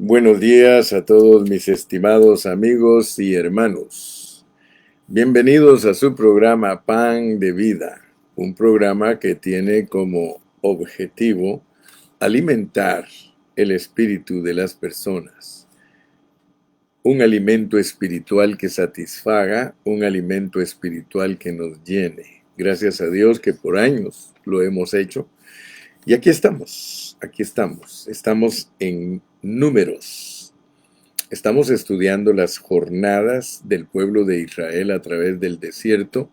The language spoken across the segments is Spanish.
Buenos días a todos mis estimados amigos y hermanos. Bienvenidos a su programa Pan de Vida, un programa que tiene como objetivo alimentar el espíritu de las personas. Un alimento espiritual que satisfaga, un alimento espiritual que nos llene. Gracias a Dios que por años lo hemos hecho. Y aquí estamos. Estamos en Números. Estamos estudiando las jornadas del pueblo de Israel a través del desierto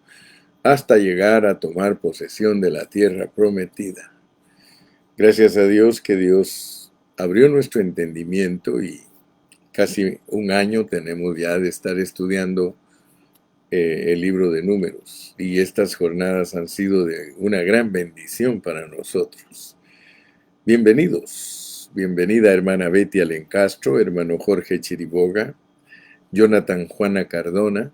hasta llegar a tomar posesión de la tierra prometida. Gracias a Dios que Dios abrió nuestro entendimiento y casi un año tenemos ya de estar estudiando el libro de Números. Y estas jornadas han sido de una gran bendición para nosotros. Bienvenidos. Bienvenida hermana Betty Alencastro, hermano Jorge Chiriboga, Jonathan Juana Cardona.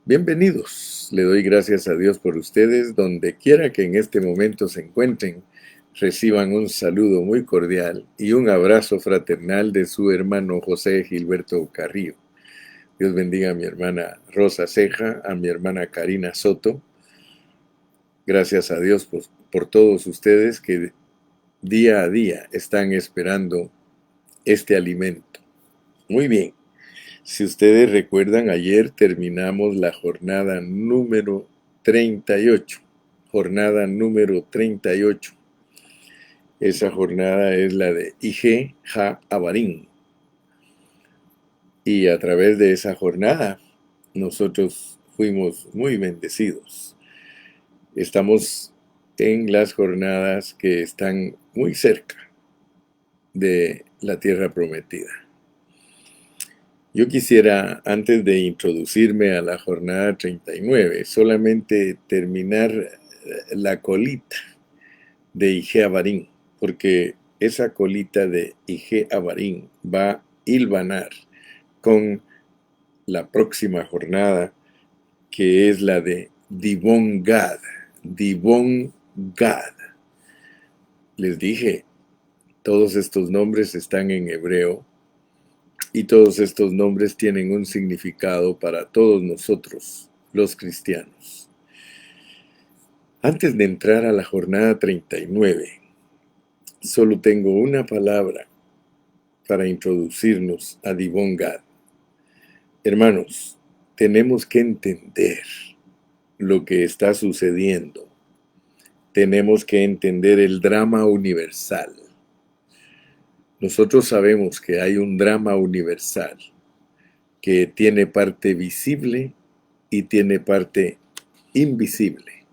Bienvenidos. Le doy gracias a Dios por ustedes. Donde quiera que en este momento se encuentren, reciban un saludo muy cordial y un abrazo fraternal de su hermano José Gilberto Carrillo. Dios bendiga a mi hermana Rosa Ceja, a mi hermana Karina Soto. Gracias a Dios por todos ustedes que día a día están esperando este alimento. Muy bien. Si ustedes recuerdan, ayer terminamos la jornada número 38. Jornada número 38. Esa jornada es la de Ije Ha Abarim. Y a través de esa jornada, nosotros fuimos muy bendecidos. Estamos en las jornadas que están muy cerca de la tierra prometida. Yo quisiera, antes de introducirme a la jornada 39, solamente terminar la colita de Ije Abarim, porque esa colita de Ije Abarim va a hilvanar con la próxima jornada, que es la de Dibón Gad. Dibón Gad. Les dije, todos estos nombres están en hebreo y todos estos nombres tienen un significado para todos nosotros, los cristianos. Antes de entrar a la jornada 39, solo tengo una palabra para introducirnos a Dibón Gad. Hermanos, tenemos que entender lo que está sucediendo. Tenemos que entender el drama universal. Nosotros sabemos que hay un drama universal que tiene parte visible y tiene parte invisible.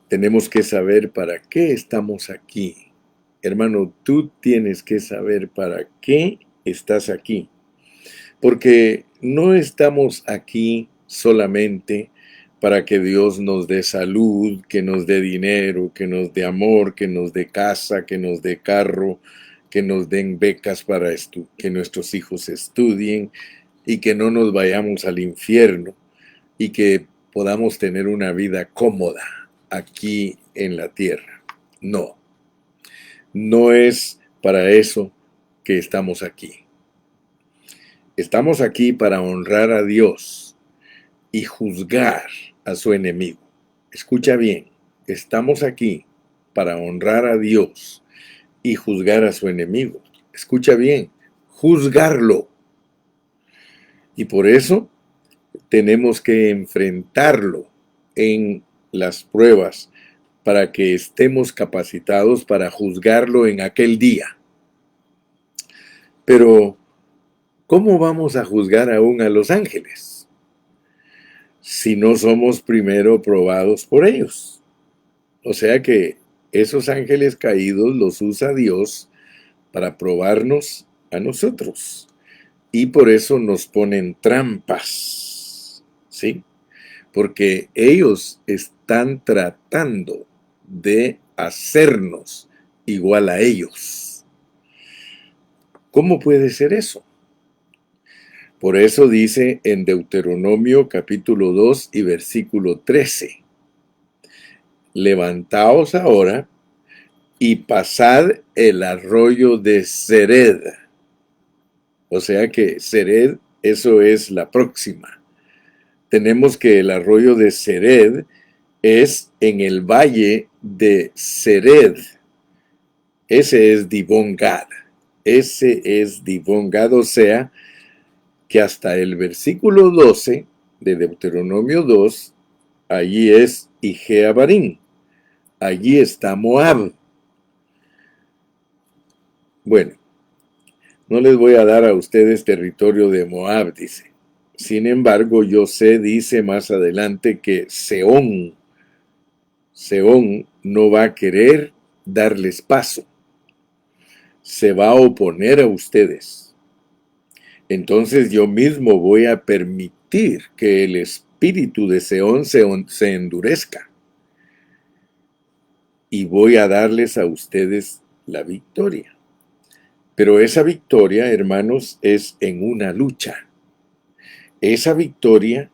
Tenemos que saber para qué estamos aquí. Hermano, tú tienes que saber para qué estás aquí. Porque no estamos aquí solamente para que Dios nos dé salud, que nos dé dinero, que nos dé amor, que nos dé casa, que nos dé carro, que nos den becas para que nuestros hijos estudien y que no nos vayamos al infierno y que podamos tener una vida cómoda aquí en la tierra. No, no es para eso que estamos aquí. Estamos aquí para honrar a Dios y juzgar a su enemigo. Escucha bien, estamos aquí para honrar a Dios y juzgar a su enemigo. Escucha bien, juzgarlo. Y por eso tenemos que enfrentarlo en las pruebas para que estemos capacitados para juzgarlo en aquel día. Pero, ¿cómo vamos a juzgar aún a los ángeles si no somos primero probados por ellos? O sea que esos ángeles caídos los usa Dios para probarnos a nosotros. Y por eso nos ponen trampas, ¿sí? Porque ellos están tratando de hacernos igual a ellos. ¿Cómo puede ser eso? Por eso dice en Deuteronomio capítulo 2 y versículo 13, levantaos ahora y pasad el arroyo de Zered. O sea que Sered, eso es la próxima. Tenemos que el arroyo de Sered es en el valle de Sered. Ese es Dibón Gad. Ese es Dibón Gad, o sea que hasta el versículo 12 de Deuteronomio 2, allí es Ije-Abarim. Allí está Moab. Bueno, no les voy a dar a ustedes territorio de Moab, dice. Sin embargo, yo sé, dice más adelante, que Sehón no va a querer darles paso. Se va a oponer a ustedes. Entonces yo mismo voy a permitir que el espíritu de Sehón se endurezca. Y voy a darles a ustedes la victoria. Pero esa victoria, hermanos, es en una lucha. Esa victoria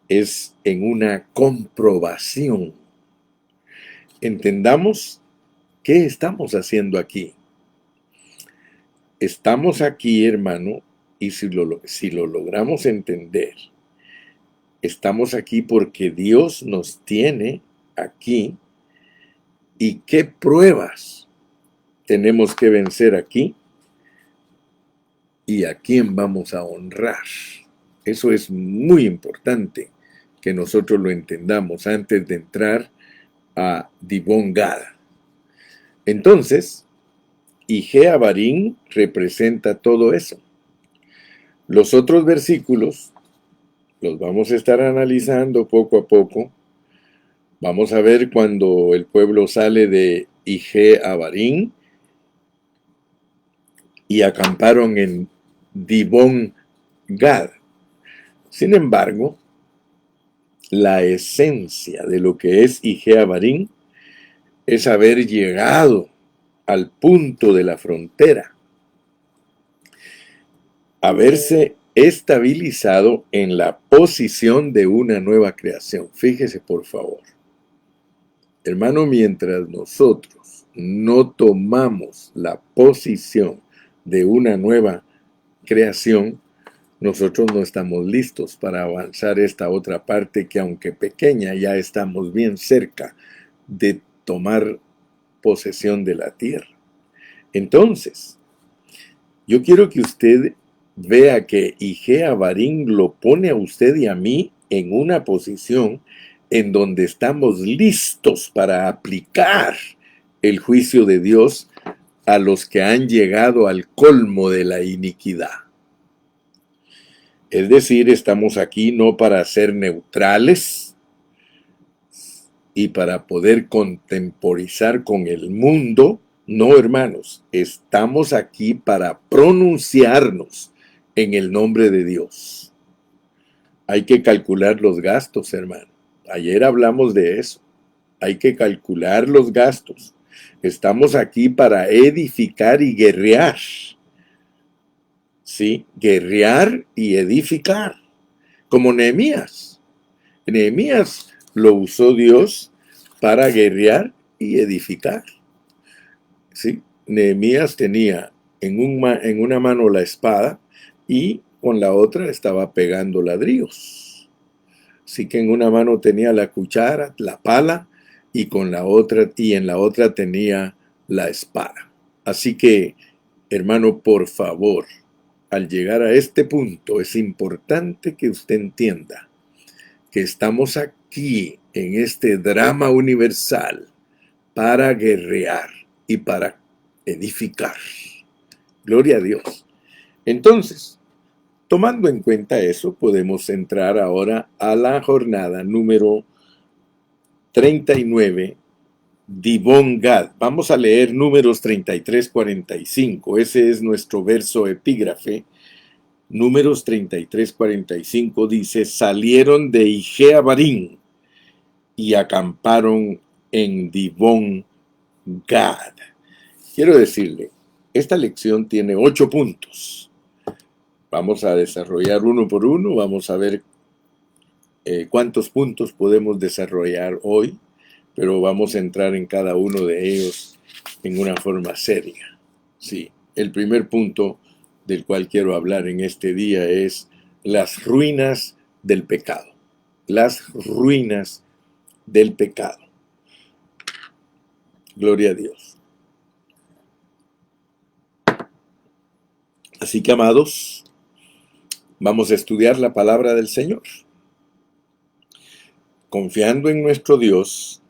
es en una comprobación. Entendamos qué estamos haciendo aquí. Estamos aquí, hermano, y si lo logramos entender, estamos aquí porque Dios nos tiene aquí. ¿Y qué pruebas tenemos que vencer aquí? ¿Y a quién vamos a honrar? Eso es muy importante que nosotros lo entendamos antes de entrar a Dibón Gad. Entonces, Ije-Abarim representa todo eso. Los otros versículos los vamos a estar analizando poco a poco. Vamos a ver cuando el pueblo sale de Ije-Abarim y acamparon en Dibón Gad. Sin embargo, la esencia de lo que es Ije-Abarim es haber llegado al punto de la frontera, haberse estabilizado en la posición de una nueva creación. Fíjese, por favor. Hermano, mientras nosotros no tomamos la posición de una nueva creación, nosotros no estamos listos para avanzar esta otra parte que, aunque pequeña, ya estamos bien cerca de tomar posesión de la tierra. Entonces, yo quiero que usted vea que Ije-Abarim lo pone a usted y a mí en una posición en donde estamos listos para aplicar el juicio de Dios a los que han llegado al colmo de la iniquidad. Es decir, estamos aquí no para ser neutrales y para poder contemporizar con el mundo. No, hermanos, estamos aquí para pronunciarnos en el nombre de Dios. Hay que calcular los gastos, hermano. Ayer hablamos de eso. Hay que calcular los gastos. Estamos aquí para edificar y guerrear. ¿Sí? Guerrear y edificar. Como Nehemías. Nehemías lo usó Dios para guerrear y edificar. ¿Sí? Nehemías tenía en una mano la espada y con la otra estaba pegando ladrillos. Así que en una mano tenía la cuchara, la pala, y en la otra tenía la espada. Así que, hermano, por favor, al llegar a este punto es importante que usted entienda que estamos aquí en este drama universal para guerrear y para edificar. Gloria a Dios. Entonces, tomando en cuenta eso, podemos entrar ahora a la jornada número 39, Dibón Gad. Vamos a leer números 33-45. Ese es nuestro verso epígrafe. Números 33-45 dice: salieron de Ije-Abarim y acamparon en Dibón Gad. Quiero decirle, esta lección tiene 8 puntos. Vamos a desarrollar uno por uno. Vamos a ver cuántos puntos podemos desarrollar hoy, pero vamos a entrar en cada uno de ellos en una forma seria. Sí, el primer punto del cual quiero hablar en este día es las ruinas del pecado. Las ruinas del pecado. Gloria a Dios. Así que, amados, vamos a estudiar la palabra del Señor. Confiando en nuestro Dios,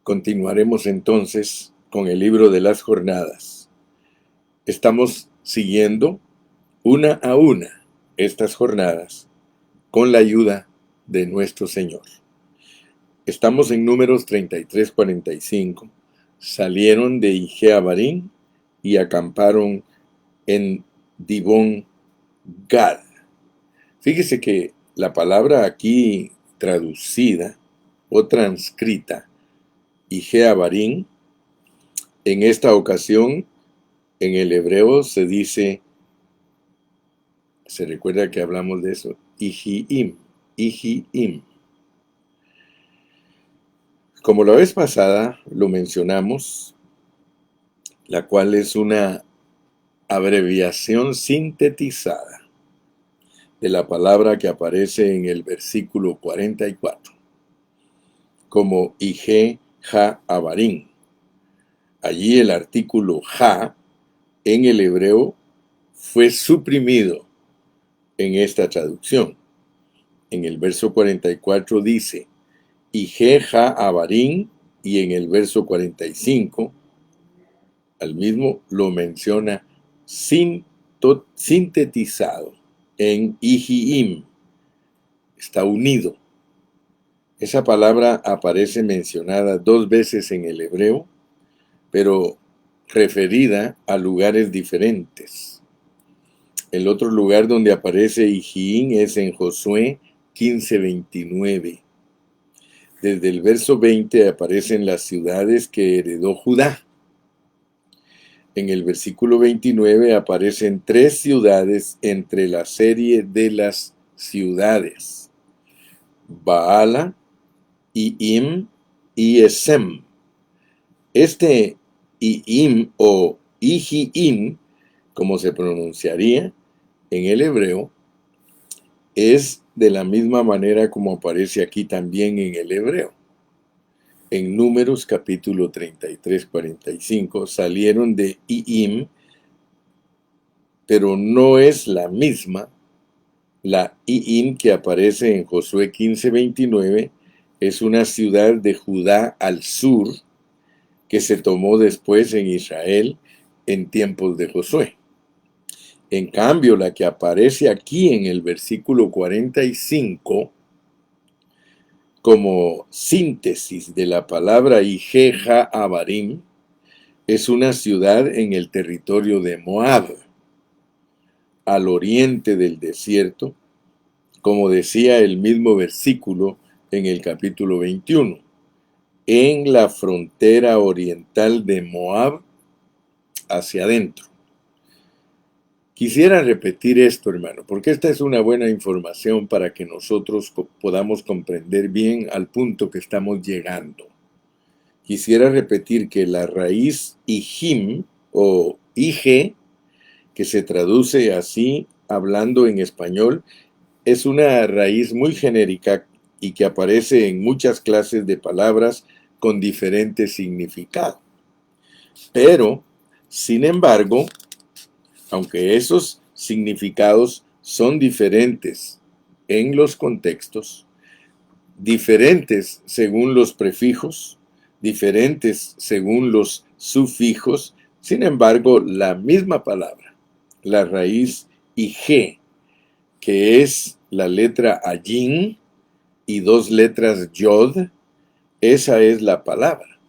continuaremos entonces con el libro de las jornadas. Estamos siguiendo una a una estas jornadas con la ayuda de nuestro Señor. Estamos en Números 33:45. Salieron de Ije-Abarim y acamparon en Dibón Gad. Fíjese que la palabra aquí traducida o transcrita, Ije-Abarim, en esta ocasión en el hebreo se dice, se recuerda que hablamos de eso, Ijiim. Como la vez pasada lo mencionamos, la cual es una abreviación sintetizada de la palabra que aparece en el versículo 44, como Ije-Ha-Abarim. Allí el artículo Ja en el hebreo fue suprimido en esta traducción. En el verso 44 dice Ije-Ha-Abarim, y en el verso 45 al mismo lo menciona sintetizado en Ijiim. Está unido. Esa palabra aparece mencionada 2 veces en el hebreo, pero referida a lugares diferentes. El otro lugar donde aparece Ijiim es en Josué 15:29. Desde el verso 20 aparecen las ciudades que heredó Judá. En el versículo 29 aparecen 3 ciudades entre la serie de las ciudades: Baala, Iim y Esem. Este Iim o Ijiim, como se pronunciaría en el hebreo, es de la misma manera como aparece aquí también en el hebreo. En Números capítulo 33:45 salieron de Iim, pero no es la misma. La Iim que aparece en Josué 15:29 es una ciudad de Judá al sur que se tomó después en Israel en tiempos de Josué. En cambio, la que aparece aquí en el versículo 45 como síntesis de la palabra Ije-Ha-Abarim es una ciudad en el territorio de Moab, al oriente del desierto, como decía el mismo versículo en el capítulo 21, en la frontera oriental de Moab hacia adentro. Quisiera repetir esto, hermano, porque esta es una buena información para que nosotros podamos comprender bien al punto que estamos llegando. Quisiera repetir que la raíz Ijim o Ige, que se traduce así hablando en español, es una raíz muy genérica y que aparece en muchas clases de palabras con diferente significado. Pero, sin embargo, aunque esos significados son diferentes en los contextos, diferentes según los prefijos, diferentes según los sufijos, sin embargo, la misma palabra, la raíz Ige, que es la letra Ayin y 2 letras Yod, esa es la palabra.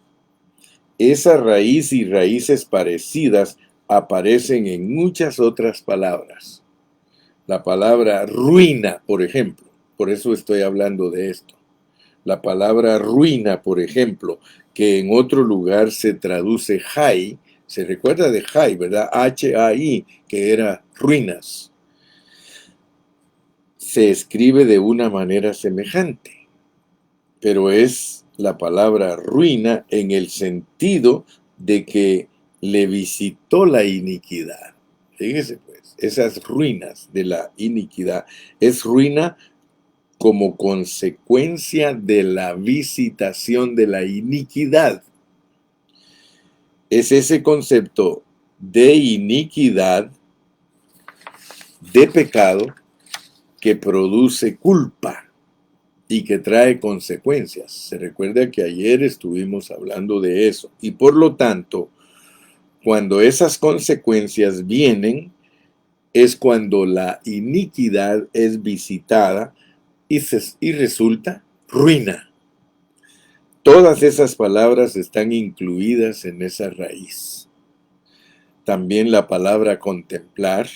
Esa raíz y raíces parecidas aparecen en muchas otras palabras. La palabra ruina, por ejemplo, por eso estoy hablando de esto. La palabra ruina, por ejemplo, que en otro lugar se traduce Jai, se recuerda de Jai, ¿verdad? H-A-I, que era ruinas. Se escribe de una manera semejante, pero es la palabra ruina en el sentido de que le visitó la iniquidad. Fíjese pues, esas ruinas de la iniquidad. Es ruina como consecuencia de la visitación de la iniquidad. Es ese concepto de iniquidad, de pecado, que produce culpa y que trae consecuencias. Se recuerda que ayer estuvimos hablando de eso. Y por lo tanto, cuando esas consecuencias vienen, es cuando la iniquidad es visitada y resulta ruina. Todas esas palabras están incluidas en esa raíz. También la palabra contemplar,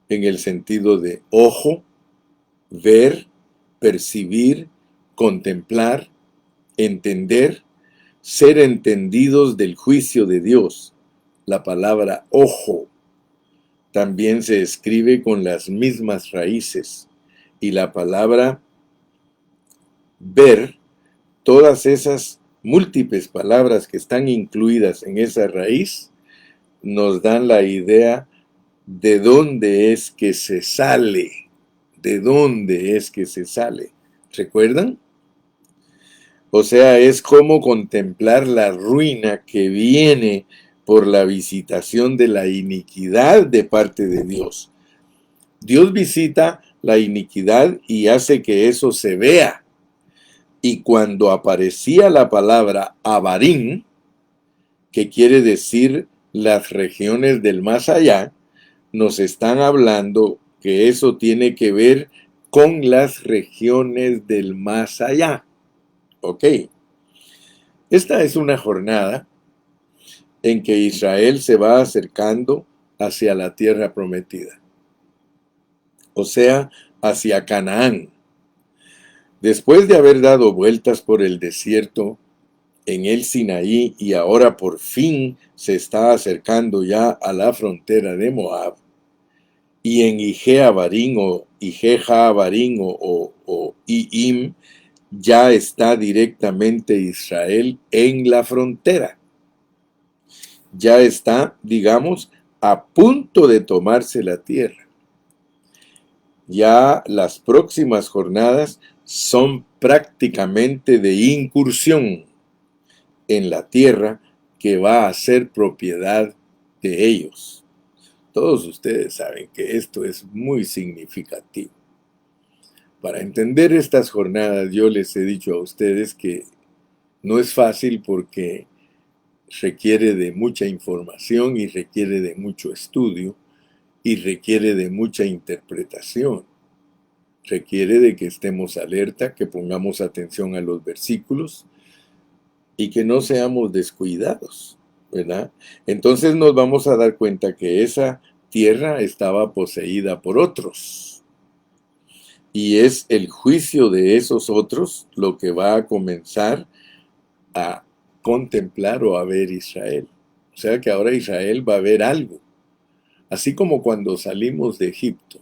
en el sentido de ojo, ver, percibir, contemplar, entender, ser entendidos del juicio de Dios. La palabra ojo también se escribe con las mismas raíces. Y la palabra ver, todas esas múltiples palabras que están incluidas en esa raíz, nos dan la idea de dónde es que se sale. ¿De dónde es que se sale? ¿Recuerdan? O sea, es como contemplar la ruina que viene por la visitación de la iniquidad de parte de Dios. Dios visita la iniquidad y hace que eso se vea. Y cuando aparecía la palabra Abarim, que quiere decir las regiones del más allá, nos están hablando que eso tiene que ver con las regiones del más allá. Ok. Esta es una jornada en que Israel se va acercando hacia la tierra prometida, o sea, hacia Canaán. Después de haber dado vueltas por el desierto en el Sinaí y ahora por fin se está acercando ya a la frontera de Moab, y en Ije-Abarim o Ije-Jaabarim o Iim ya está directamente Israel en la frontera. Ya está, digamos, a punto de tomarse la tierra. Ya las próximas jornadas son prácticamente de incursión en la tierra que va a ser propiedad de ellos. Todos ustedes saben que esto es muy significativo. Para entender estas jornadas, yo les he dicho a ustedes que no es fácil porque requiere de mucha información y requiere de mucho estudio y requiere de mucha interpretación. Requiere de que estemos alerta, que pongamos atención a los versículos y que no seamos descuidados, ¿verdad? Entonces nos vamos a dar cuenta que esa tierra estaba poseída por otros. Y es el juicio de esos otros lo que va a comenzar a contemplar o a ver Israel. O sea que ahora Israel va a ver algo. Así como cuando salimos de Egipto,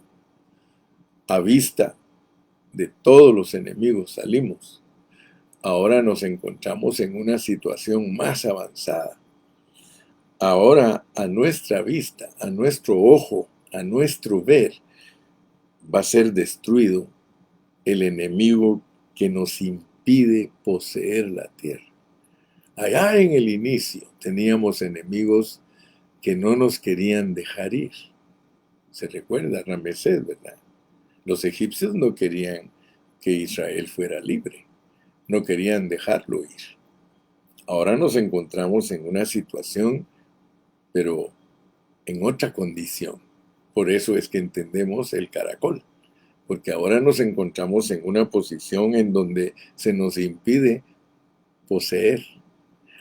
a vista de todos los enemigos salimos. Ahora nos encontramos en una situación más avanzada. Ahora a nuestra vista, a nuestro ojo, a nuestro ver, va a ser destruido el enemigo que nos impide poseer la tierra. Allá en el inicio teníamos enemigos que no nos querían dejar ir. Se recuerda Ramesés, ¿verdad? Los egipcios no querían que Israel fuera libre, no querían dejarlo ir. Ahora nos encontramos en una situación, pero en otra condición. Por eso es que entendemos el caracol, porque ahora nos encontramos en una posición en donde se nos impide poseer.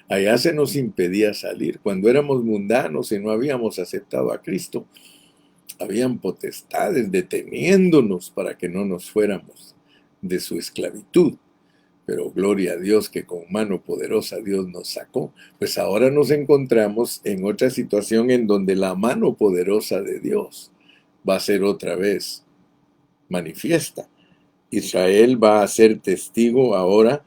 Allá se nos impedía salir. Cuando éramos mundanos y no habíamos aceptado a Cristo, habían potestades deteniéndonos para que no nos fuéramos de su esclavitud. Pero gloria a Dios que con mano poderosa Dios nos sacó. Pues ahora nos encontramos en otra situación en donde la mano poderosa de Dios va a ser otra vez manifiesta. Israel va a ser testigo ahora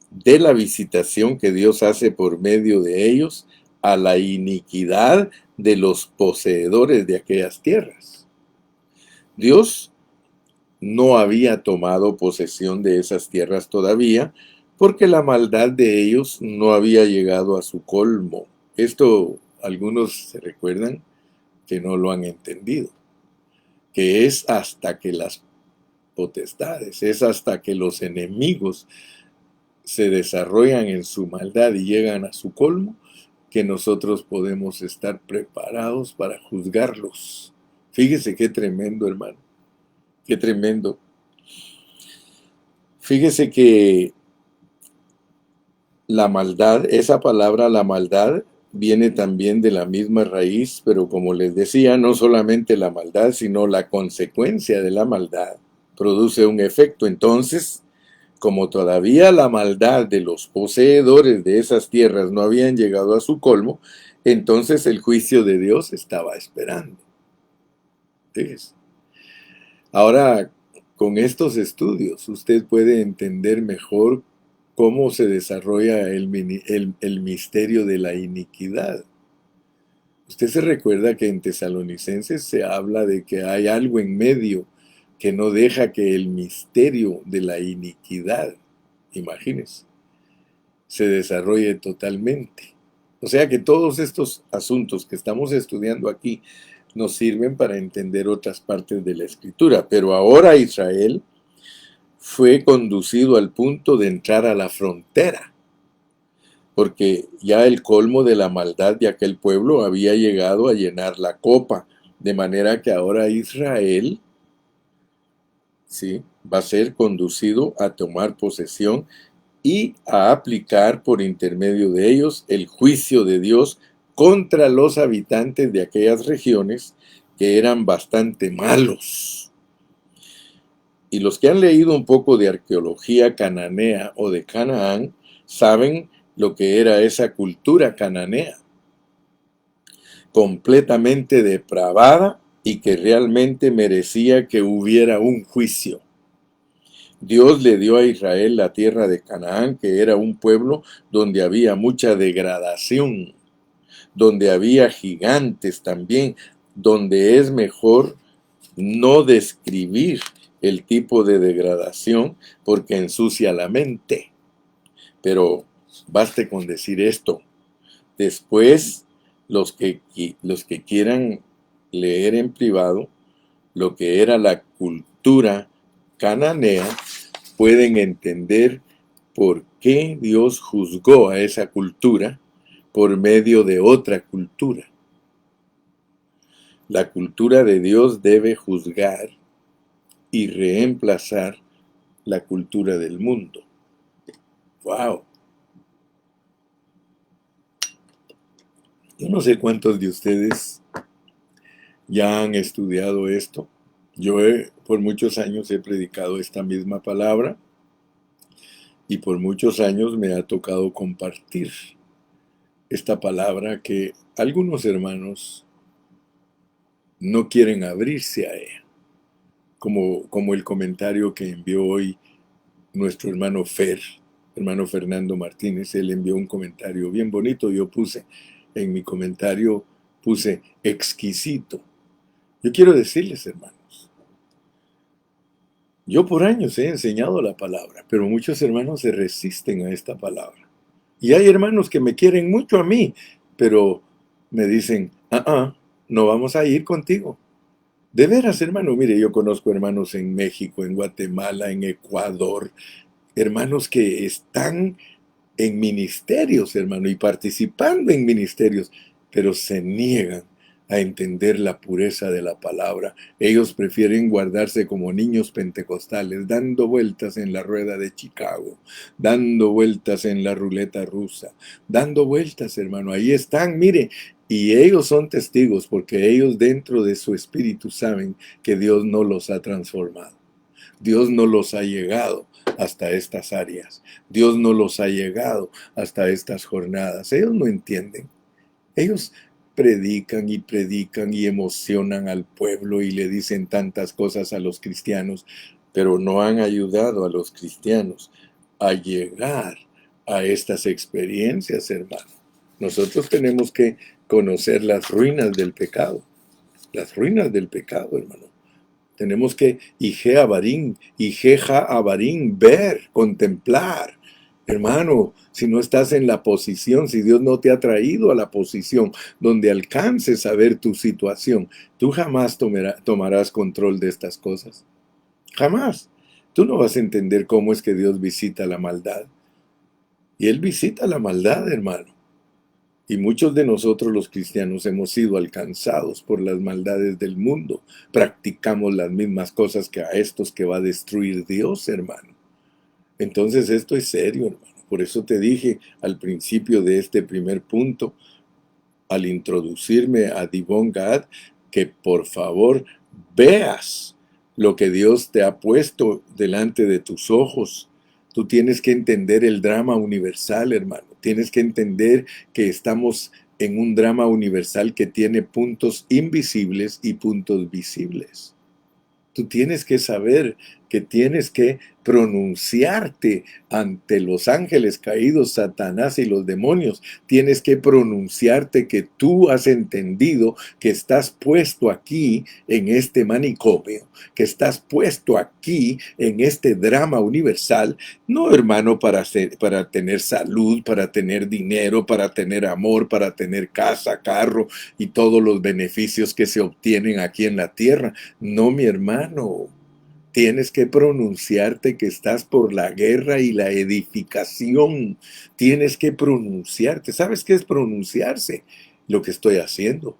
de la visitación que Dios hace por medio de ellos a la iniquidad de los poseedores de aquellas tierras. Dios no había tomado posesión de esas tierras todavía, porque la maldad de ellos no había llegado a su colmo. Esto algunos se recuerdan que no lo han entendido, que es hasta que las potestades, es hasta que los enemigos se desarrollan en su maldad y llegan a su colmo, que nosotros podemos estar preparados para juzgarlos. Fíjese qué tremendo, hermano, qué tremendo. Fíjese que la maldad, esa palabra la maldad, viene también de la misma raíz, pero como les decía, no solamente la maldad, sino la consecuencia de la maldad produce un efecto. Entonces, como todavía la maldad de los poseedores de esas tierras no habían llegado a su colmo, entonces el juicio de Dios estaba esperando. Fíjese. Ahora, con estos estudios, usted puede entender mejor cómo se desarrolla el misterio de la iniquidad. Usted se recuerda que en Tesalonicenses se habla de que hay algo en medio que no deja que el misterio de la iniquidad, imagínese, se desarrolle totalmente. O sea que todos estos asuntos que estamos estudiando aquí nos sirven para entender otras partes de la Escritura. Pero ahora Israel fue conducido al punto de entrar a la frontera, porque ya el colmo de la maldad de aquel pueblo había llegado a llenar la copa, de manera que ahora Israel, ¿sí?, va a ser conducido a tomar posesión y a aplicar por intermedio de ellos el juicio de Dios contra los habitantes de aquellas regiones que eran bastante malos. Y los que han leído un poco de arqueología cananea o de Canaán saben lo que era esa cultura cananea, completamente depravada y que realmente merecía que hubiera un juicio. Dios le dio a Israel la tierra de Canaán, que era un pueblo donde había mucha degradación, donde había gigantes también, donde es mejor no describir el tipo de degradación porque ensucia la mente. Pero baste con decir esto. Después, los que quieran leer en privado lo que era la cultura cananea, pueden entender por qué Dios juzgó a esa cultura por medio de otra cultura. La cultura de Dios debe juzgar y reemplazar la cultura del mundo. ¡Wow! Yo no sé cuántos de ustedes ya han estudiado esto. Yo por muchos años he predicado esta misma palabra y por muchos años me ha tocado compartir esta palabra que algunos hermanos no quieren abrirse a ella. Como el comentario que envió hoy nuestro hermano hermano Fernando Martínez. Él envió un comentario bien bonito. Yo en mi comentario puse exquisito. Yo quiero decirles, hermanos, yo por años he enseñado la palabra, pero muchos hermanos se resisten a esta palabra. Y hay hermanos que me quieren mucho a mí, pero me dicen, no vamos a ir contigo. De veras, hermano, mire, yo conozco hermanos en México, en Guatemala, en Ecuador, hermanos que están en ministerios, hermano, y participando en ministerios, pero se niegan a entender la pureza de la palabra. Ellos prefieren guardarse como niños pentecostales, dando vueltas en la rueda de Chicago, dando vueltas en la ruleta rusa, dando vueltas, hermano. Ahí están, mire, y ellos son testigos porque ellos dentro de su espíritu saben que Dios no los ha transformado. Dios no los ha llegado hasta estas áreas. Dios no los ha llegado hasta estas jornadas. Ellos no entienden. Ellos predican y emocionan al pueblo y le dicen tantas cosas a los cristianos, pero no han ayudado a los cristianos a llegar a estas experiencias, hermano. Nosotros tenemos que conocer las ruinas del pecado. Las ruinas del pecado, hermano. Tenemos que Ijeja Abarín, ver, contemplar. Hermano, si no estás en la posición, si Dios no te ha traído a la posición donde alcances a ver tu situación, tú jamás tomarás control de estas cosas. Jamás. Tú no vas a entender cómo es que Dios visita la maldad. Y Él visita la maldad, hermano. Y muchos de nosotros los cristianos hemos sido alcanzados por las maldades del mundo. Practicamos las mismas cosas que a estos que va a destruir Dios, hermano. Entonces esto es serio, hermano. Por eso te dije al principio de este primer punto, al introducirme a Dibon Gad, que por favor veas lo que Dios te ha puesto delante de tus ojos. Tú tienes que entender el drama universal, hermano. Tienes que entender que estamos en un drama universal que tiene puntos invisibles y puntos visibles. Tú tienes que saber que tienes que pronunciarte ante los ángeles caídos, Satanás y los demonios. Tienes que pronunciarte que tú has entendido que estás puesto aquí en este manicomio, que estás puesto aquí en este drama universal, no, hermano, para tener salud, para tener dinero, para tener amor, para tener casa, carro y todos los beneficios que se obtienen aquí en la tierra. No, mi hermano. Tienes que pronunciarte que estás por la guerra y la edificación. Tienes que pronunciarte. ¿Sabes qué es pronunciarse? Lo que estoy haciendo.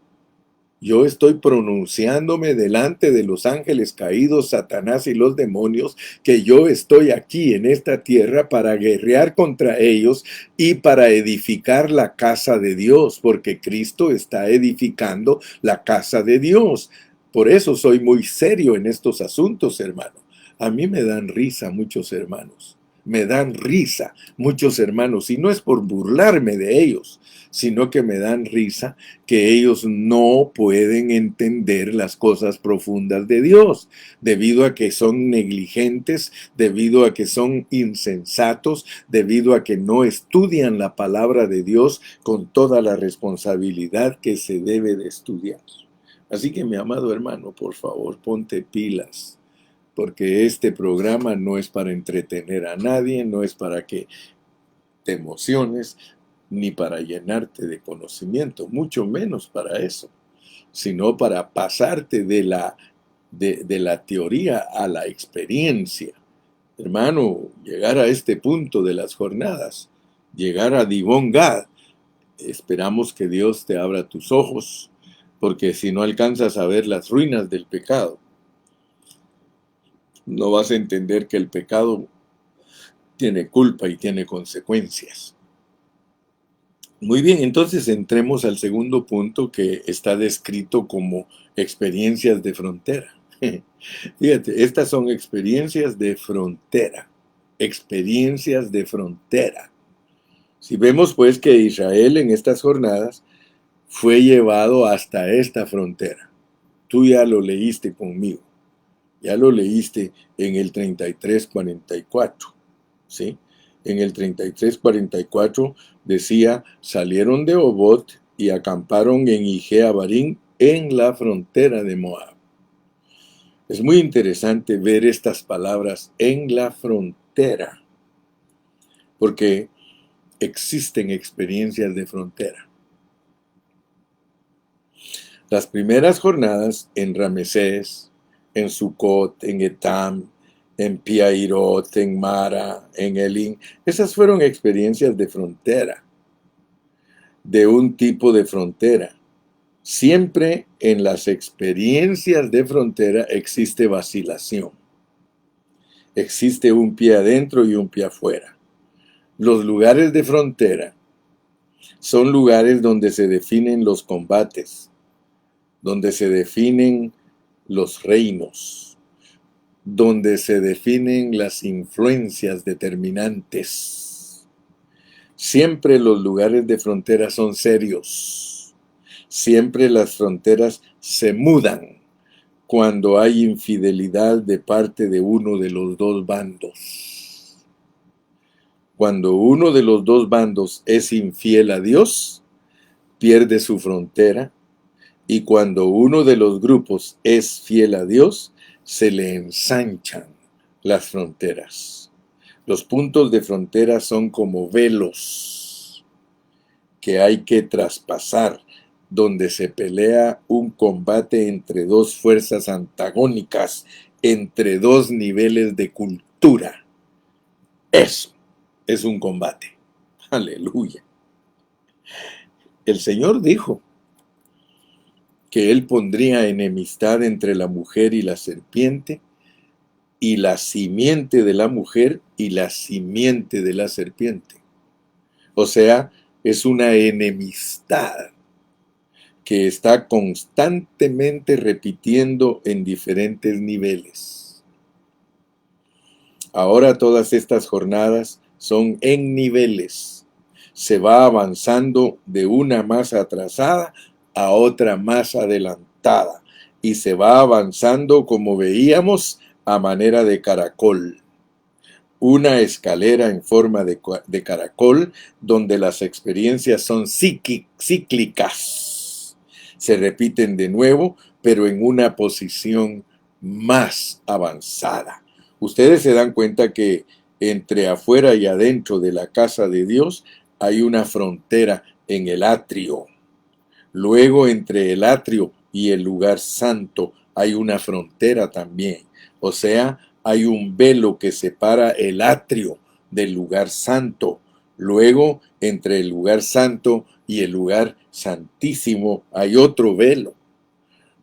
Yo estoy pronunciándome delante de los ángeles caídos, Satanás y los demonios, que yo estoy aquí en esta tierra para guerrear contra ellos y para edificar la casa de Dios, porque Cristo está edificando la casa de Dios. Por eso soy muy serio en estos asuntos, hermano. A mí me dan risa muchos hermanos. Me dan risa muchos hermanos, y no es por burlarme de ellos, sino que me dan risa que ellos no pueden entender las cosas profundas de Dios, debido a que son negligentes, debido a que son insensatos, debido a que no estudian la palabra de Dios con toda la responsabilidad que se debe de estudiar. Así que, mi amado hermano, por favor, ponte pilas, porque este programa no es para entretener a nadie, no es para que te emociones, ni para llenarte de conocimiento, mucho menos para eso, sino para pasarte de la teoría a la experiencia. Hermano, llegar a este punto de las jornadas, llegar a Dibon Gad, esperamos que Dios te abra tus ojos, porque si no alcanzas a ver las ruinas del pecado, no vas a entender que el pecado tiene culpa y tiene consecuencias. Muy bien, entonces entremos al segundo punto, que está descrito como experiencias de frontera. Fíjate, estas son experiencias de frontera. Experiencias de frontera. Si vemos pues que Israel en estas jornadas fue llevado hasta esta frontera. Tú ya lo leíste conmigo. Ya lo leíste en el 33:44, ¿sí? En el 33:44 decía, salieron de Obot y acamparon en Ije-Abarín, en la frontera de Moab. Es muy interesante ver estas palabras, en la frontera, porque existen experiencias de frontera. Las primeras jornadas en Ramesés, en Sucot, en Etam, en Piairot, en Mara, en Elín, esas fueron experiencias de frontera, de un tipo de frontera. Siempre en las experiencias de frontera existe vacilación. Existe un pie adentro y un pie afuera. Los lugares de frontera son lugares donde se definen los combates, donde se definen los reinos, donde se definen las influencias determinantes. Siempre los lugares de frontera son serios. Siempre las fronteras se mudan cuando hay infidelidad de parte de uno de los dos bandos. Cuando uno de los dos bandos es infiel a Dios, pierde su frontera, y cuando uno de los grupos es fiel a Dios, se le ensanchan las fronteras. Los puntos de frontera son como velos que hay que traspasar, donde se pelea un combate entre dos fuerzas antagónicas, entre dos niveles de cultura. Eso es un combate. Aleluya. El Señor dijo que Él pondría enemistad entre la mujer y la serpiente, y la simiente de la mujer y la simiente de la serpiente. O sea, es una enemistad que está constantemente repitiendo en diferentes niveles. Ahora todas estas jornadas son en niveles. Se va avanzando de una más atrasada a otra más adelantada, y se va avanzando, como veíamos, a manera de caracol. Una escalera en forma de caracol, donde las experiencias son cíclicas. Se repiten de nuevo, pero en una posición más avanzada. Ustedes se dan cuenta que entre afuera y adentro de la casa de Dios hay una frontera en el atrio. Luego, entre el atrio y el lugar santo hay una frontera también. O sea, hay un velo que separa el atrio del lugar santo. Luego, entre el lugar santo y el lugar santísimo hay otro velo.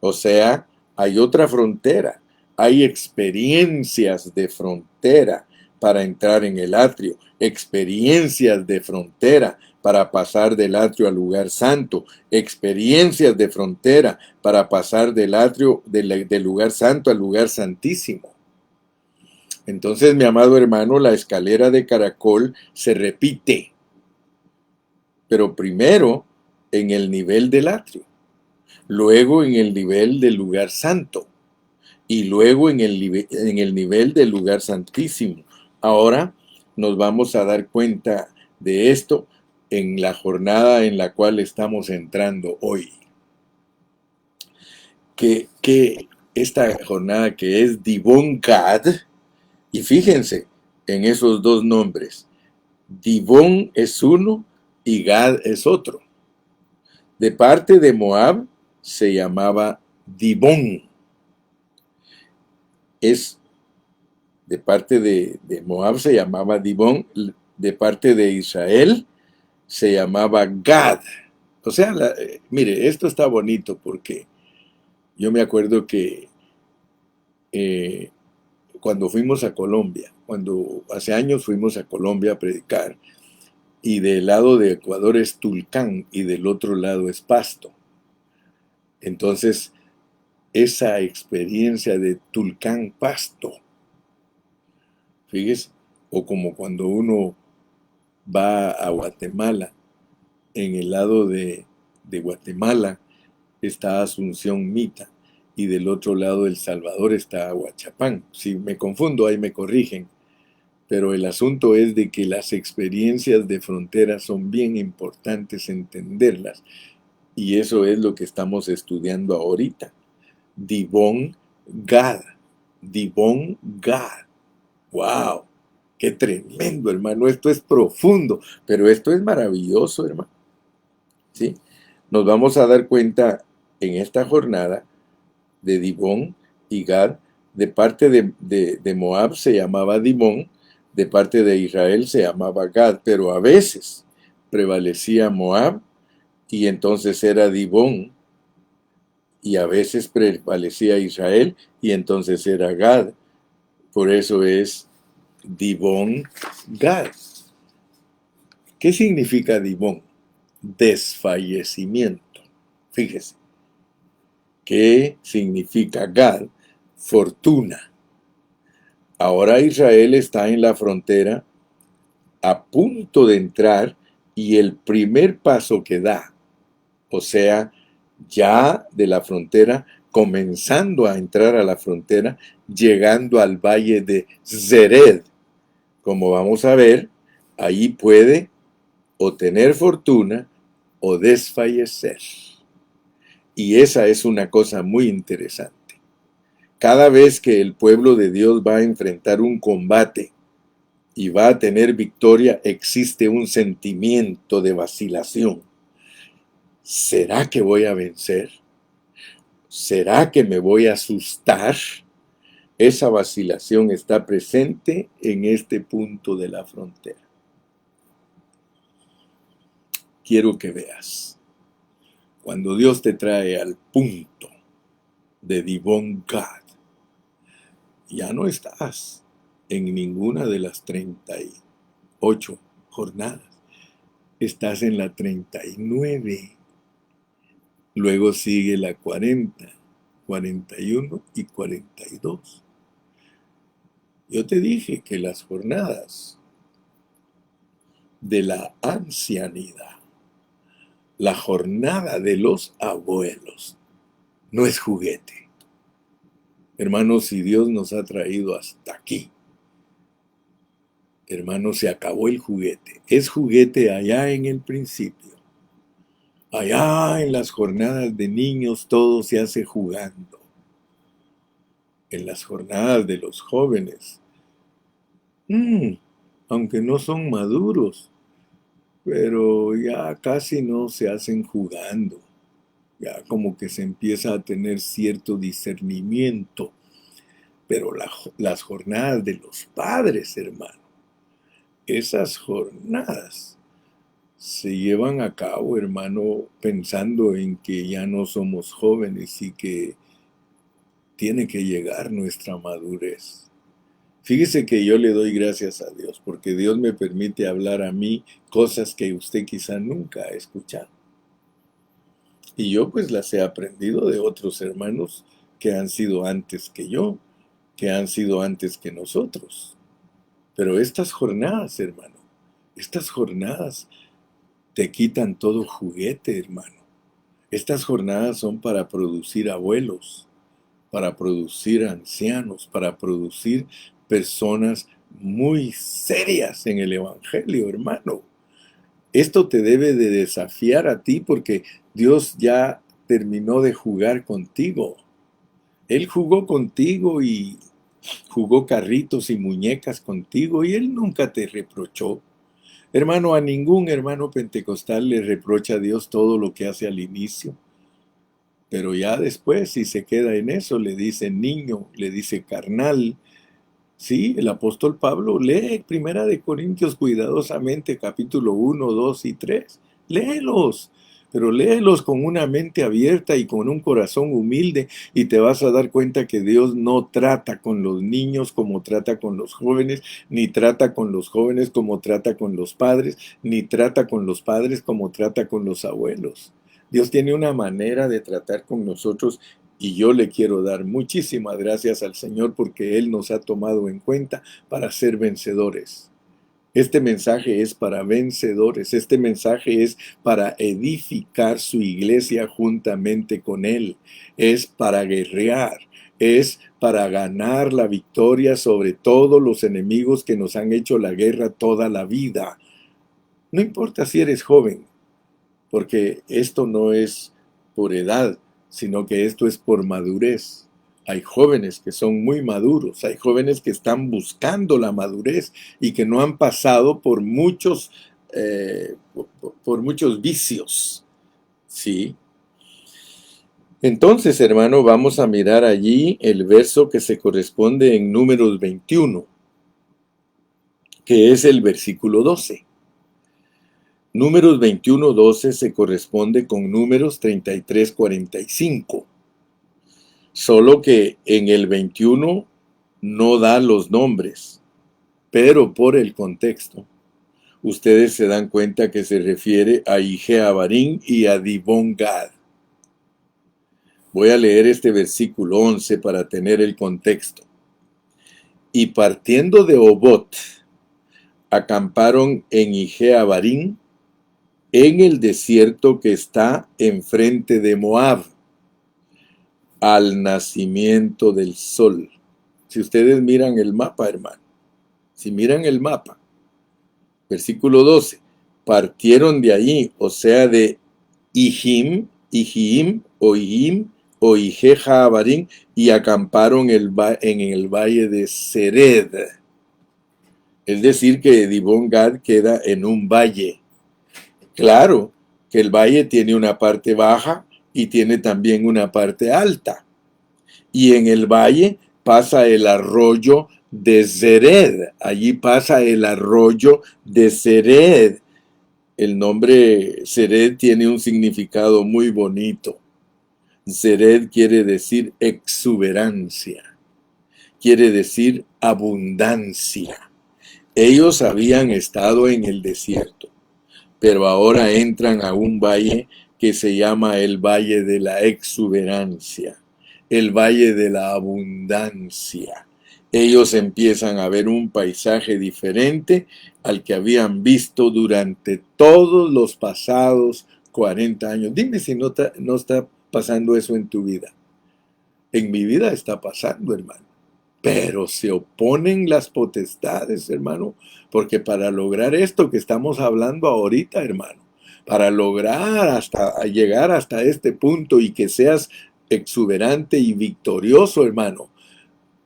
O sea, hay otra frontera. Hay experiencias de frontera para entrar en el atrio, experiencias de frontera para pasar del atrio al lugar santo, experiencias de frontera para pasar del atrio, del lugar santo al lugar santísimo. Entonces, mi amado hermano, la escalera de caracol se repite, pero primero en el nivel del atrio, luego en el nivel del lugar santo, y luego en el nivel del lugar santísimo. Ahora nos vamos a dar cuenta de esto en la jornada en la cual estamos entrando hoy. Que esta jornada que es Dibón Gad, y fíjense en esos dos nombres, Dibón es uno y Gad es otro. De parte de Moab se llamaba Dibón. De parte de Moab se llamaba Dibón, de parte de Israel se llamaba Gad. O sea, mire, esto está bonito porque yo me acuerdo que cuando fuimos a Colombia, cuando hace años fuimos a Colombia a predicar, y del lado de Ecuador es Tulcán y del otro lado es Pasto. Entonces, esa experiencia de Tulcán-Pasto, fíjese, o como cuando uno va a Guatemala, en el lado de Guatemala está Asunción Mita, y del otro lado El Salvador está Aguachapán. Si me confundo, ahí me corrigen. Pero el asunto es de que las experiencias de frontera son bien importantes entenderlas. Y eso es lo que estamos estudiando ahorita. Dibón Gad. Dibón Gad. ¡Wow! ¡Qué tremendo, hermano! Esto es profundo, pero esto es maravilloso, hermano. ¿Sí? Nos vamos a dar cuenta en esta jornada de Dibón y Gad. De parte de Moab se llamaba Dibón, de parte de Israel se llamaba Gad, pero a veces prevalecía Moab y entonces era Dibón, y a veces prevalecía Israel y entonces era Gad. Por eso es Dibón Gad. ¿Qué significa Dibón? Desfallecimiento. Fíjese. ¿Qué significa Gad? Fortuna. Ahora Israel está en la frontera, a punto de entrar, y el primer paso que da, o sea, ya de la frontera, comenzando a entrar a la frontera, llegando al valle de Zered. Como vamos a ver, ahí puede o tener fortuna o desfallecer. Y esa es una cosa muy interesante. Cada vez que el pueblo de Dios va a enfrentar un combate y va a tener victoria, existe un sentimiento de vacilación. ¿Será que voy a vencer? ¿Será que me voy a asustar? Esa vacilación está presente en este punto de la frontera. Quiero que veas. Cuando Dios te trae al punto de Dibon Gad, ya no estás en ninguna de las 38 jornadas. Estás en la 39. Luego sigue la 40, 41 y 42. Yo te dije que las jornadas de la ancianidad, la jornada de los abuelos, no es juguete. Hermanos, si Dios nos ha traído hasta aquí, hermanos, se acabó el juguete. Es juguete allá en el principio. Allá en las jornadas de niños todo se hace jugando. En las jornadas de los jóvenes, aunque no son maduros, pero ya casi no se hacen jugando. Ya como que se empieza a tener cierto discernimiento. Pero las jornadas de los padres, hermano, esas jornadas se llevan a cabo, hermano, pensando en que ya no somos jóvenes y que tiene que llegar nuestra madurez. Fíjese que yo le doy gracias a Dios, porque Dios me permite hablar a mí cosas que usted quizá nunca ha escuchado. Y yo pues las he aprendido de otros hermanos que han sido antes que yo, que han sido antes que nosotros. Pero estas jornadas, hermano, estas jornadas te quitan todo juguete, hermano. Estas jornadas son para producir abuelos, para producir ancianos, para producir personas muy serias en el Evangelio, hermano. Esto te debe de desafiar a ti porque Dios ya terminó de jugar contigo. Él jugó contigo y jugó carritos y muñecas contigo y Él nunca te reprochó. Hermano, a ningún hermano pentecostal le reprocha a Dios todo lo que hace al inicio. Pero ya después, si se queda en eso, le dice niño, le dice carnal. Sí, el apóstol Pablo lee Primera de Corintios cuidadosamente, capítulo 1, 2 y 3. Léelos, pero léelos con una mente abierta y con un corazón humilde y te vas a dar cuenta que Dios no trata con los niños como trata con los jóvenes, ni trata con los jóvenes como trata con los padres, ni trata con los padres como trata con los abuelos. Dios tiene una manera de tratar con nosotros y yo le quiero dar muchísimas gracias al Señor porque Él nos ha tomado en cuenta para ser vencedores. Este mensaje es para vencedores, este mensaje es para edificar su iglesia juntamente con Él, es para guerrear, es para ganar la victoria sobre todos los enemigos que nos han hecho la guerra toda la vida. No importa si eres joven, porque esto no es por edad, sino que esto es por madurez. Hay jóvenes que son muy maduros, hay jóvenes que están buscando la madurez y que no han pasado por muchos vicios. ¿Sí? Entonces, hermano, vamos a mirar allí el verso que se corresponde en Números 21, que es el versículo 12. Números 21, 12 se corresponde con Números 33, 45. Solo que en el 21 no da los nombres, pero por el contexto, ustedes se dan cuenta que se refiere a Ijeabarín y a Dibon Gad. Voy a leer este versículo 11 para tener el contexto. Y partiendo de Obot, acamparon en Ijeabarín, en el desierto que está enfrente de Moab, al nacimiento del sol. Si ustedes miran el mapa, hermano, si miran el mapa, versículo 12, partieron de allí, o sea, de Ijim, Oijeja Abarim, y acamparon en el valle de Sered. Es decir, que Dibón Gad queda en un valle. Claro que el valle tiene una parte baja y tiene también una parte alta. Y en el valle pasa el arroyo de Zered. Allí pasa el arroyo de Zered. El nombre Zered tiene un significado muy bonito. Zered quiere decir exuberancia, quiere decir abundancia. Ellos habían estado en el desierto, pero ahora entran a un valle que se llama el Valle de la Exuberancia, el Valle de la Abundancia. Ellos empiezan a ver un paisaje diferente al que habían visto durante todos los pasados 40 años. Dime si no está pasando eso en tu vida. En mi vida está pasando, hermano. Pero se oponen las potestades, hermano, porque para lograr esto que estamos hablando ahorita, hermano, para lograr hasta llegar hasta este punto y que seas exuberante y victorioso, hermano,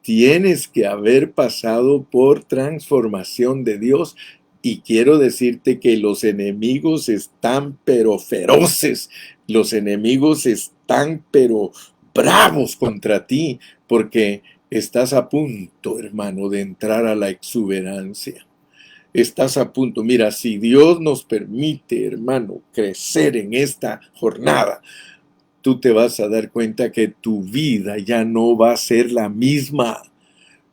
tienes que haber pasado por transformación de Dios. Y quiero decirte que los enemigos están pero feroces, los enemigos están pero bravos contra ti, porque estás a punto, hermano, de entrar a la exuberancia. Estás a punto. Mira, si Dios nos permite, hermano, crecer en esta jornada, tú te vas a dar cuenta que tu vida ya no va a ser la misma.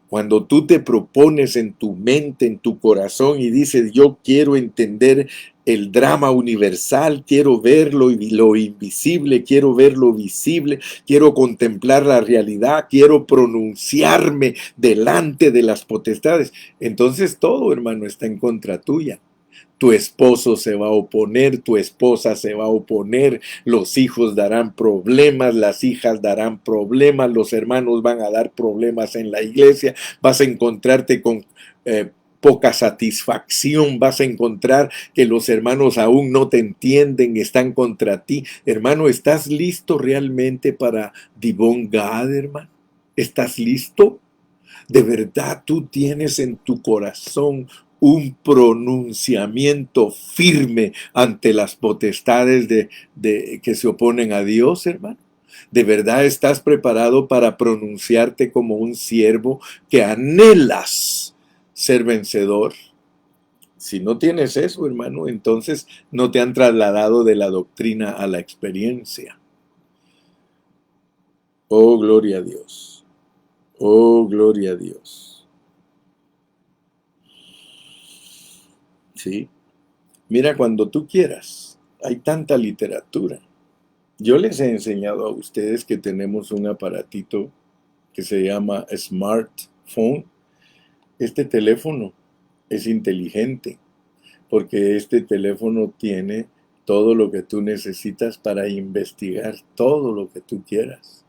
Cuando tú te propones en tu mente, en tu corazón y dices, yo quiero entender el drama universal, quiero ver lo invisible, quiero ver lo visible, quiero contemplar la realidad, quiero pronunciarme delante de las potestades, entonces todo, hermano, está en contra tuya. Tu esposo se va a oponer, tu esposa se va a oponer, los hijos darán problemas, las hijas darán problemas, los hermanos van a dar problemas en la iglesia, vas a encontrarte con poca satisfacción, vas a encontrar que los hermanos aún no te entienden, están contra ti. Hermano, ¿estás listo realmente para Dibón Gad, hermano? ¿Estás listo? De verdad tú tienes en tu corazón un pronunciamiento firme ante las potestades que se oponen a Dios, hermano. ¿De verdad estás preparado para pronunciarte como un siervo que anhelas ser vencedor? Si no tienes eso, hermano, entonces no te han trasladado de la doctrina a la experiencia. Oh, gloria a Dios. Oh, gloria a Dios. Sí. Mira, cuando tú quieras, hay tanta literatura. Yo les he enseñado a ustedes que tenemos un aparatito que se llama smartphone. Este teléfono es inteligente porque este teléfono tiene todo lo que tú necesitas para investigar todo lo que tú quieras.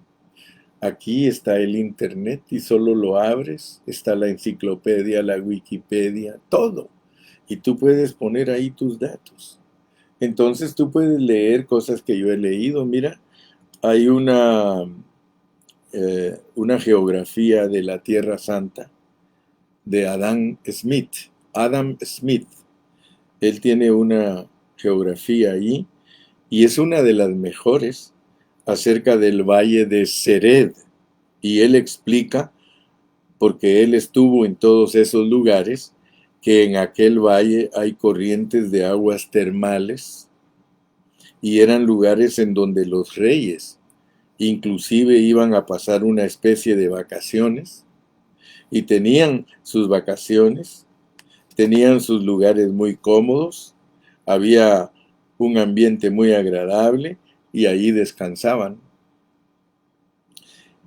Aquí está el internet y solo lo abres, está la enciclopedia, la Wikipedia, todo. Y tú puedes poner ahí tus datos. Entonces tú puedes leer cosas que yo he leído. Mira, hay una geografía de la Tierra Santa de Adam Smith. Adam Smith, él tiene una geografía ahí y es una de las mejores acerca del valle de Sered. Y él explica, porque él estuvo en todos esos lugares, que en aquel valle hay corrientes de aguas termales y eran lugares en donde los reyes inclusive iban a pasar una especie de vacaciones y tenían sus vacaciones, tenían sus lugares muy cómodos, había un ambiente muy agradable y ahí descansaban.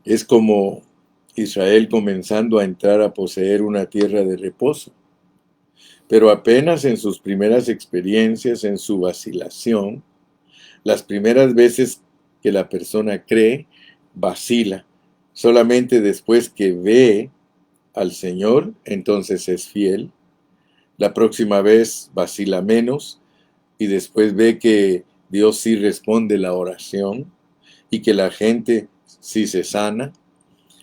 Es como Israel comenzando a entrar a poseer una tierra de reposo. Pero apenas en sus primeras experiencias, en su vacilación, las primeras veces que la persona cree, vacila. Solamente después que ve al Señor, entonces es fiel. La próxima vez vacila menos y después ve que Dios sí responde la oración y que la gente sí se sana.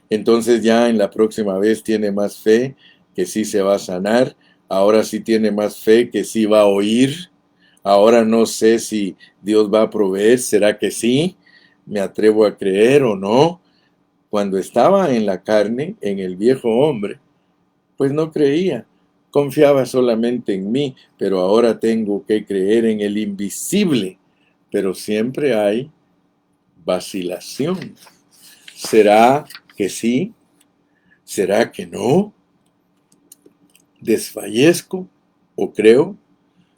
Entonces ya en la próxima vez tiene más fe que sí se va a sanar. Ahora sí tiene más fe que sí va a oír. Ahora no sé si Dios va a proveer. ¿Será que sí? ¿Me atrevo a creer o no? Cuando estaba en la carne, en el viejo hombre, pues no creía. Confiaba solamente en mí, pero ahora tengo que creer en el invisible. Pero siempre hay vacilación. ¿Será que sí? ¿Será que no? ¿Desfallezco o creo?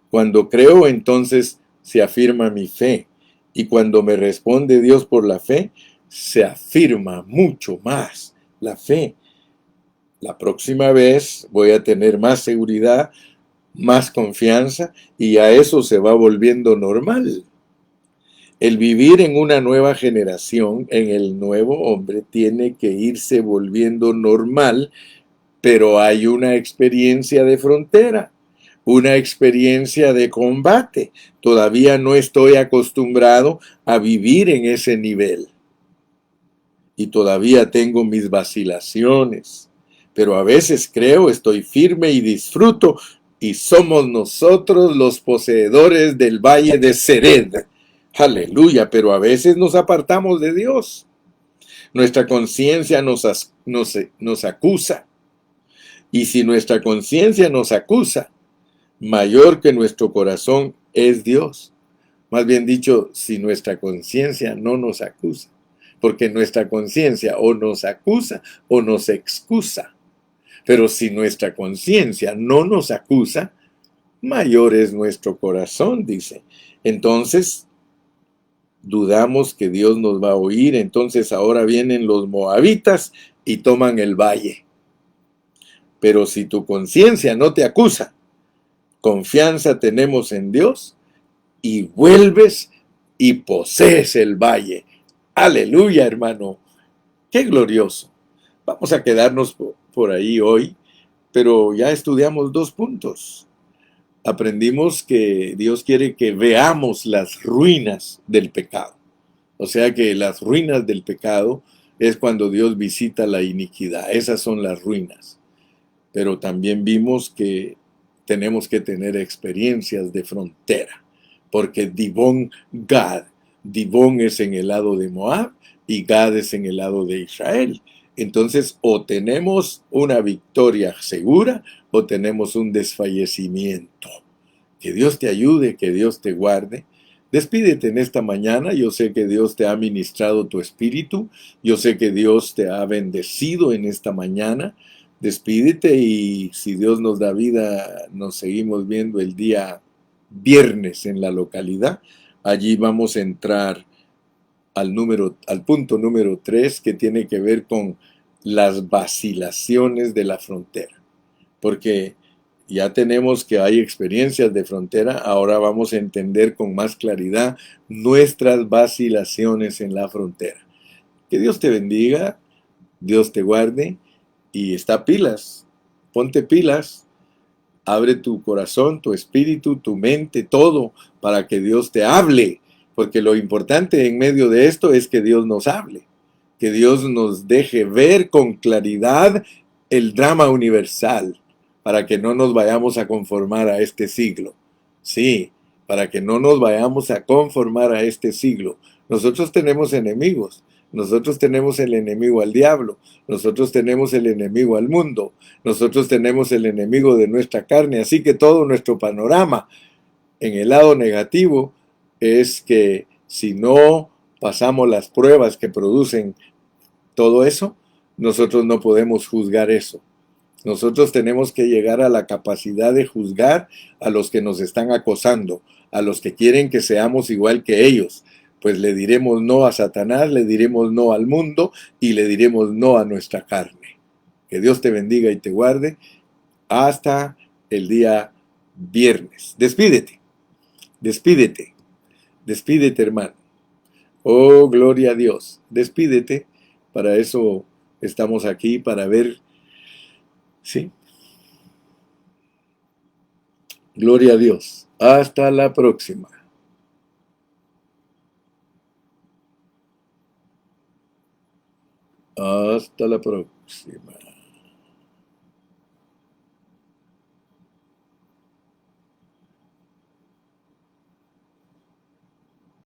Cuando creo, entonces se afirma mi fe. Y cuando me responde Dios por la fe, se afirma mucho más la fe. La próxima vez voy a tener más seguridad, más confianza, y a eso se va volviendo normal. El vivir en una nueva generación, en el nuevo hombre, tiene que irse volviendo normal, pero hay una experiencia de frontera, una experiencia de combate. Todavía no estoy acostumbrado a vivir en ese nivel. Y todavía tengo mis vacilaciones. Pero a veces creo, estoy firme y disfruto, y somos nosotros los poseedores del valle de Sered. Aleluya, pero a veces nos apartamos de Dios. Nuestra conciencia nos acusa. Y si nuestra conciencia nos acusa, mayor que nuestro corazón es Dios. Más bien dicho, si nuestra conciencia no nos acusa. Porque nuestra conciencia o nos acusa o nos excusa. Pero si nuestra conciencia no nos acusa, mayor es nuestro corazón, dice. Entonces, dudamos que Dios nos va a oír. Entonces ahora vienen los moabitas y toman el valle. Pero si tu conciencia no te acusa, confianza tenemos en Dios y vuelves y posees el valle. Aleluya, hermano. Qué glorioso. Vamos a quedarnos por ahí hoy, pero ya estudiamos 2 puntos. Aprendimos que Dios quiere que veamos las ruinas del pecado. O sea que las ruinas del pecado es cuando Dios visita la iniquidad. Esas son las ruinas. Pero también vimos que tenemos que tener experiencias de frontera, porque Dibón es en el lado de Moab y Gad es en el lado de Israel. Entonces, o tenemos una victoria segura o tenemos un desfallecimiento. Que Dios te ayude, que Dios te guarde. Despídete en esta mañana. Yo sé que Dios te ha ministrado tu espíritu. Yo sé que Dios te ha bendecido en esta mañana. Despídete y si Dios nos da vida, nos seguimos viendo el día viernes en la localidad. Allí vamos a entrar al punto número 3 que tiene que ver con las vacilaciones de la frontera. Porque ya tenemos que hay experiencias de frontera, ahora vamos a entender con más claridad nuestras vacilaciones en la frontera. Que Dios te bendiga, Dios te guarde y está pilas, ponte pilas, abre tu corazón, tu espíritu, tu mente, todo para que Dios te hable, porque lo importante en medio de esto es que Dios nos hable, que Dios nos deje ver con claridad el drama universal, para que no nos vayamos a conformar a este siglo. Sí, para que no nos vayamos a conformar a este siglo. Nosotros tenemos enemigos. Nosotros tenemos el enemigo al diablo. Nosotros tenemos el enemigo al mundo. Nosotros tenemos el enemigo de nuestra carne. Así que todo nuestro panorama en el lado negativo es que si no pasamos las pruebas que producen todo eso, nosotros no podemos juzgar eso. Nosotros tenemos que llegar a la capacidad de juzgar a los que nos están acosando, a los que quieren que seamos igual que ellos. Pues le diremos no a Satanás, le diremos no al mundo y le diremos no a nuestra carne. Que Dios te bendiga y te guarde hasta el día viernes. Despídete, despídete, despídete, hermano. Oh, gloria a Dios. Despídete. Para eso estamos aquí, para ver. Sí. Gloria a Dios. Hasta la próxima. Hasta la próxima.